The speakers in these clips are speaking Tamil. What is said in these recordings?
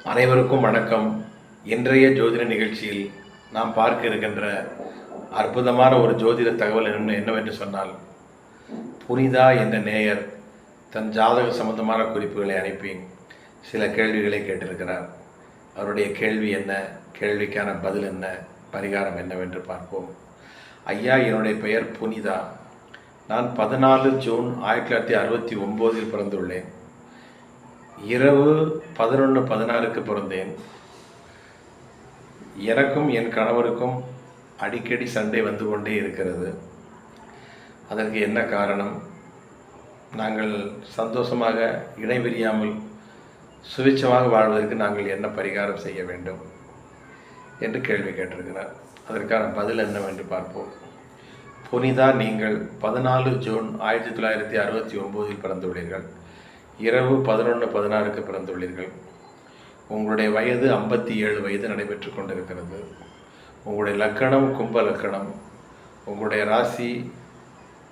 அனைவருக்கும் வணக்கம். இன்றைய ஜோதிட நிகழ்ச்சியில் நாம் பார்க்க இருக்கின்ற அற்புதமான ஒரு ஜோதிட தகவல் என்னவென்று சொன்னால், புனிதா என்ற நேயர் தன் ஜாதக சம்பந்தமான குறிப்புகளை அனுப்பி சில கேள்விகளை கேட்டிருக்கிறார். அவருடைய கேள்வி என்ன, கேள்விக்கான பதில் என்ன, பரிகாரம் என்னவென்று பார்ப்போம். ஐயா, என்னுடைய பெயர் புனிதா. நான் 14 ஜூன் 1969 பிறந்துள்ளேன். இரவு 11:16 பிறந்தேன். எனக்கும் என் கணவருக்கும் அடிக்கடி சண்டை வந்து கொண்டே இருக்கிறது. அதற்கு என்ன காரணம்? நாங்கள் சந்தோஷமாக இணைபிரியாமல் சுவிட்சமாக வாழ்வதற்கு நாங்கள் என்ன பரிகாரம் செய்ய வேண்டும் என்று கேள்வி கேட்டிருக்கிறார். அதற்கான பதில் என்னவென்று பார்ப்போம். புனிதா, நீங்கள் 14 ஜூன் 1969 பிறந்துள்ளீர்கள். இரவு 11:16 பிறந்துள்ளீர்கள். உங்களுடைய வயது 57 வயது நடைபெற்று கொண்டிருக்கிறது. உங்களுடைய லக்கணம் கும்ப லக்கணம். உங்களுடைய ராசி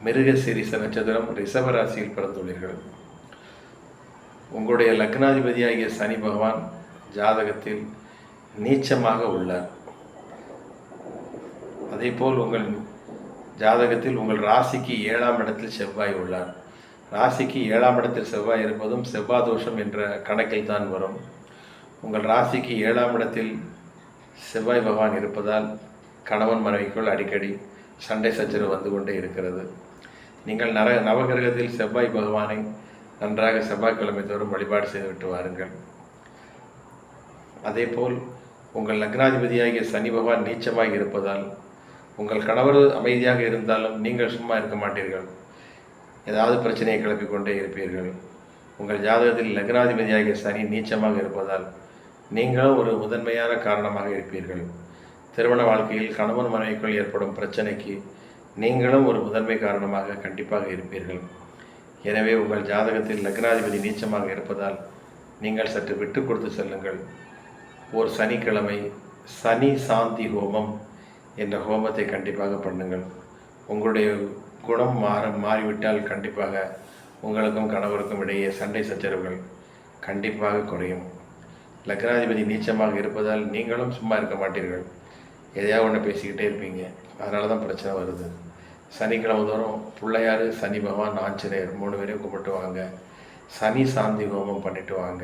மிருகசீரிஷ நட்சத்திரம், ரிஷப ராசியில் பிறந்துள்ளீர்கள். உங்களுடைய லக்னாதிபதியாகிய சனி பகவான் ஜாதகத்தில் நீச்சமாக உள்ளார். அதேபோல் உங்கள் ஜாதகத்தில் உங்கள் ராசிக்கு 7ஆம் இடத்தில் செவ்வாய் உள்ளார். ராசிக்கு 7ஆம் இடத்தில் செவ்வாய் இருப்பதும் செவ்வாய் தோஷம் என்ற கணக்கில் தான் வரும். உங்கள் ராசிக்கு 7ஆம் இடத்தில் செவ்வாய் பகவான் இருப்பதால் கணவன் மனைவிக்குள் அடிக்கடி சண்டை சச்சரவு வந்து கொண்டே இருக்கிறது. நீங்கள் நவகிரகத்தில் செவ்வாய் பகவானை நன்றாக செவ்வாய்க்கிழமை தோறும் வழிபாடு செய்துவிட்டு வாருங்கள். அதேபோல் உங்கள் லக்னாதிபதியாகிய சனி பகவான் நீச்சமாக இருப்பதால் உங்கள் கணவர் அமைதியாக இருந்தாலும் நீங்கள் சும்மா இருக்க மாட்டீர்கள். ஏதாவது பிரச்சனையை கிளப்பிக் கொண்டே இருப்பீர்கள். உங்கள் ஜாதகத்தில் லக்னாதிபதியாகிய சனி நீச்சமாக இருப்பதால் நீங்களும் ஒரு முதன்மையான காரணமாக இருப்பீர்கள். திருமண வாழ்க்கையில் கணவன் மனைவிக்குள் ஏற்படும் பிரச்சனைக்கு நீங்களும் ஒரு முதன்மை காரணமாக கண்டிப்பாக இருப்பீர்கள். எனவே உங்கள் ஜாதகத்தில் லக்னாதிபதி நீச்சமாக இருப்பதால் நீங்கள் சற்று விட்டு கொடுத்து செல்லுங்கள். ஒரு சனிக்கிழமை சனி சாந்தி ஹோமம் என்ற ஹோமத்தை கண்டிப்பாக பண்ணுங்கள். உங்களுடைய குணம் மாறிவிட்டால் கண்டிப்பாக உங்களுக்கும் கணவருக்கும் இடையே சண்டை சச்சரவுகள் கண்டிப்பாக குறையும். லக்னாதிபதி நீச்சமாக இருப்பதால் நீங்களும் சும்மா இருக்க மாட்டீர்கள். எதையாவது ஒன்று பேசிக்கிட்டே இருப்பீங்க. அதனால தான் பிரச்சனை வருது. சனிக்கிழமை தோறும் பிள்ளையார், சனி பகவான், ஆஞ்சநேயர் 3 பேரையும் கும்பிட்டு வாங்க. சனி சாந்தி ஹோமம் பண்ணிட்டு வாங்க.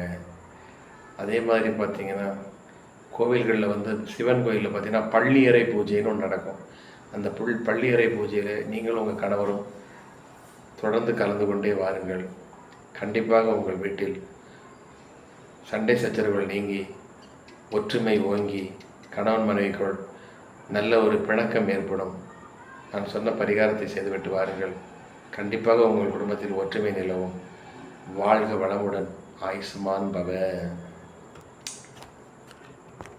அதே மாதிரி பார்த்திங்கன்னா கோவில்களில் சிவன் கோயிலில் பார்த்திங்கன்னா பள்ளியறை பூஜைன்னு ஒன்று நடக்கும். அந்த பள்ளியறை பூஜையில் நீங்களும் உங்கள் கணவரும் தொடர்ந்து கலந்து கொண்டே வாருங்கள். கண்டிப்பாக உங்கள் வீட்டில் சண்டை சச்சரவுகள் நீங்கி ஒற்றுமை ஓங்கி கணவன் மனைவிக்குள் நல்ல ஒரு பிணக்கம் ஏற்படும். நான் சொன்ன பரிகாரத்தை செய்துவிட்டு வாருங்கள். கண்டிப்பாக உங்கள் குடும்பத்தில் ஒற்றுமை நிலவும். வாழ்க வளமுடன். ஆயுஷ்மான் பவ.